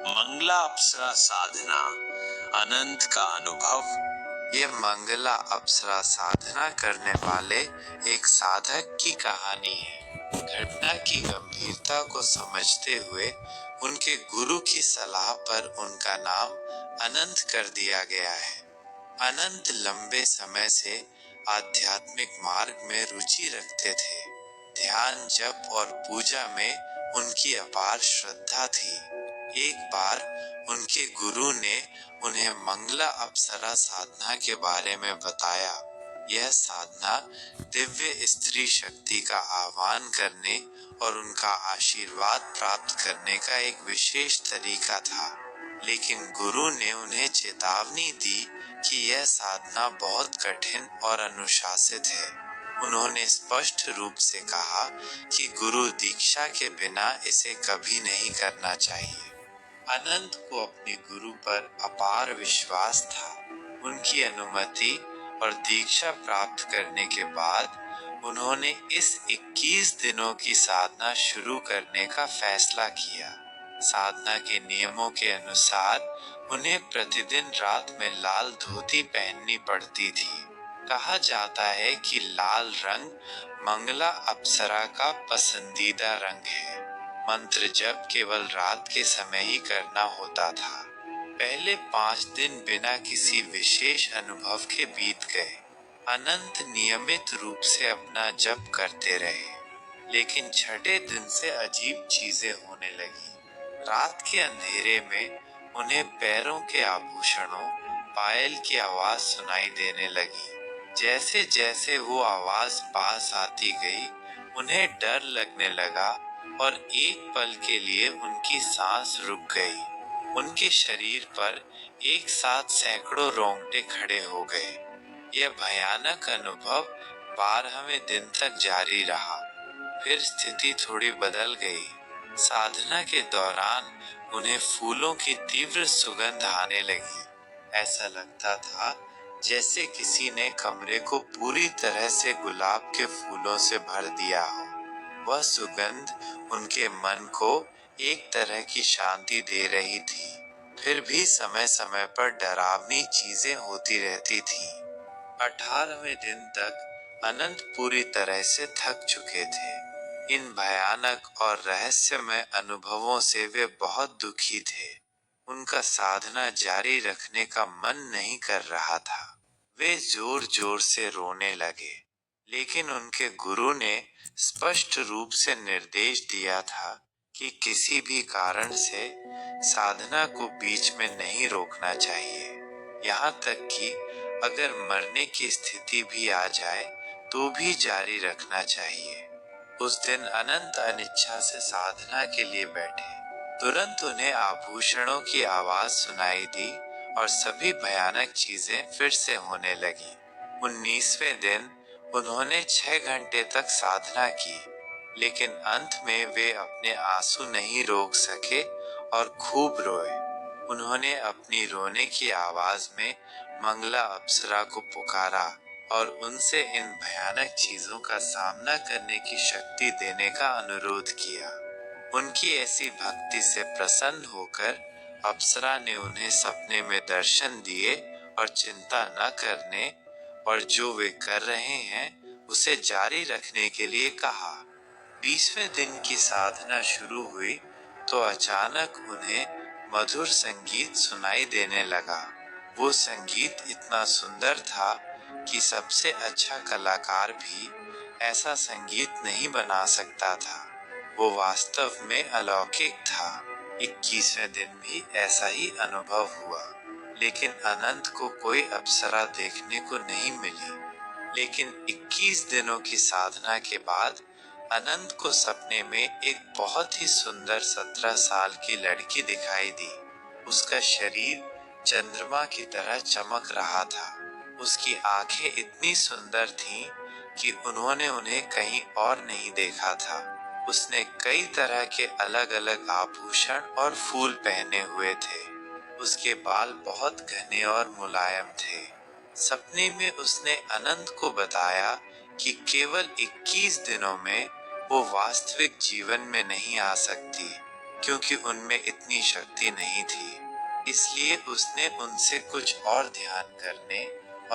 मंगला अप्सरा साधना, अनंत का अनुभव। ये मंगला अप्सरा साधना करने वाले एक साधक की कहानी है। घटना की गंभीरता को समझते हुए उनके गुरु की सलाह पर उनका नाम अनंत कर दिया गया है। अनंत लंबे समय से आध्यात्मिक मार्ग में रुचि रखते थे। ध्यान, जप और पूजा में उनकी अपार श्रद्धा थी। एक बार उनके गुरु ने उन्हें मंगला अप्सरा साधना के बारे में बताया। यह साधना दिव्य स्त्री शक्ति का आह्वान करने और उनका आशीर्वाद प्राप्त करने का एक विशेष तरीका था। लेकिन गुरु ने उन्हें चेतावनी दी कि यह साधना बहुत कठिन और अनुशासित है। उन्होंने स्पष्ट रूप से कहा कि गुरु दीक्षा के बिना इसे कभी नहीं करना चाहिए। अनंत को अपने गुरु पर अपार विश्वास था। उनकी अनुमति और दीक्षा प्राप्त करने के बाद उन्होंने इस 21 दिनों की साधना शुरू करने का फैसला किया। साधना के नियमों के अनुसार उन्हें प्रतिदिन रात में लाल धोती पहननी पड़ती थी। कहा जाता है कि लाल रंग मंगला अप्सरा का पसंदीदा रंग है। मंत्र जप केवल रात के समय ही करना होता था। पहले 5 दिन बिना किसी विशेष अनुभव के बीत गए। अनंत नियमित रूप से अपना जप करते रहे, लेकिन छठे दिन से अजीब चीजें होने लगी। रात के अंधेरे में उन्हें पैरों के आभूषणों, पायल की आवाज सुनाई देने लगी। जैसे जैसे वो आवाज पास आती गई, उन्हें डर लगने लगा और एक पल के लिए उनकी सांस रुक गई। उनके शरीर पर एक साथ सैकड़ों रोंगटे खड़े हो गए। यह भयानक अनुभव 12वें दिन तक जारी रहा। फिर स्थिति थोड़ी बदल गई। साधना के दौरान उन्हें फूलों की तीव्र सुगंध आने लगी। ऐसा लगता था जैसे किसी ने कमरे को पूरी तरह से गुलाब के फूलों से भर दिया हो। वह सुगंध उनके मन को एक तरह की शांति दे रही थी। फिर भी समय समय पर डरावनी चीजें होती रहती थीं। 18वें दिन तक अनंत पूरी तरह से थक चुके थे। इन भयानक और रहस्यमय अनुभवों से वे बहुत दुखी थे। उनका साधना जारी रखने का मन नहीं कर रहा था। वे जोर जोर से रोने लगे, लेकिन उनके गुरु ने स्पष्ट रूप से निर्देश दिया था कि किसी भी कारण से साधना को बीच में नहीं रोकना चाहिए। यहाँ तक कि अगर मरने की स्थिति भी आ जाए तो भी जारी रखना चाहिए। उस दिन अनंत अनिच्छा से साधना के लिए बैठे। तुरंत उन्हें आभूषणों की आवाज सुनाई दी और सभी भयानक चीजें फिर से होने लगी। 19वें दिन उन्होंने 6 घंटे तक साधना की, लेकिन अंत में वे अपने आंसू नहीं रोक सके और खूब रोए। उन्होंने अपनी रोने की आवाज में मंगला अप्सरा को पुकारा और उनसे इन भयानक चीजों का सामना करने की शक्ति देने का अनुरोध किया। उनकी ऐसी भक्ति से प्रसन्न होकर अप्सरा ने उन्हें सपने में दर्शन दिए और चिंता न करने और जो वे कर रहे हैं उसे जारी रखने के लिए कहा। 20वें दिन की साधना शुरू हुई तो अचानक उन्हें मधुर संगीत सुनाई देने लगा। वो संगीत इतना सुंदर था कि सबसे अच्छा कलाकार भी ऐसा संगीत नहीं बना सकता था। वो वास्तव में अलौकिक था। 21वें दिन भी ऐसा ही अनुभव हुआ, लेकिन अनंत को कोई अप्सरा देखने को नहीं मिली। लेकिन 21 दिनों की साधना के बाद अनंत को सपने में एक बहुत ही सुंदर 17 साल की लड़की दिखाई दी। उसका शरीर चंद्रमा की तरह चमक रहा था। उसकी आंखें इतनी सुंदर थीं कि उन्होंने उन्हें कहीं और नहीं देखा था। उसने कई तरह के अलग अलग आभूषण और फूल पहने हुए थे। उसके बाल बहुत घने और मुलायम थे। सपने में उसने अनंत को बताया कि केवल 21 दिनों में वो वास्तविक जीवन में नहीं आ सकती, क्योंकि उनमें इतनी शक्ति नहीं थी। इसलिए उसने उनसे कुछ और ध्यान करने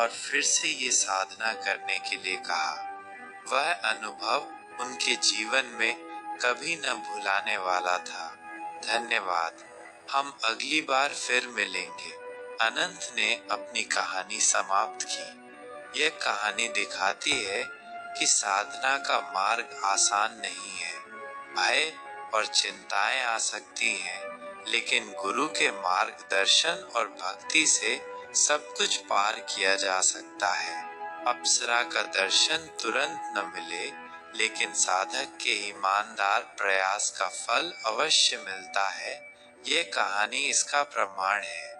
और फिर से ये साधना करने के लिए कहा। वह अनुभव उनके जीवन में कभी न भुलाने वाला था। धन्यवाद। हम अगली बार फिर मिलेंगे। अनंत ने अपनी कहानी समाप्त की। यह कहानी दिखाती है कि साधना का मार्ग आसान नहीं है। भय और चिंताएं आ सकती हैं, लेकिन गुरु के मार्गदर्शन और भक्ति से सब कुछ पार किया जा सकता है। अप्सरा का दर्शन तुरंत न मिले, लेकिन साधक के ईमानदार प्रयास का फल अवश्य मिलता है। ये कहानी इसका प्रमाण है।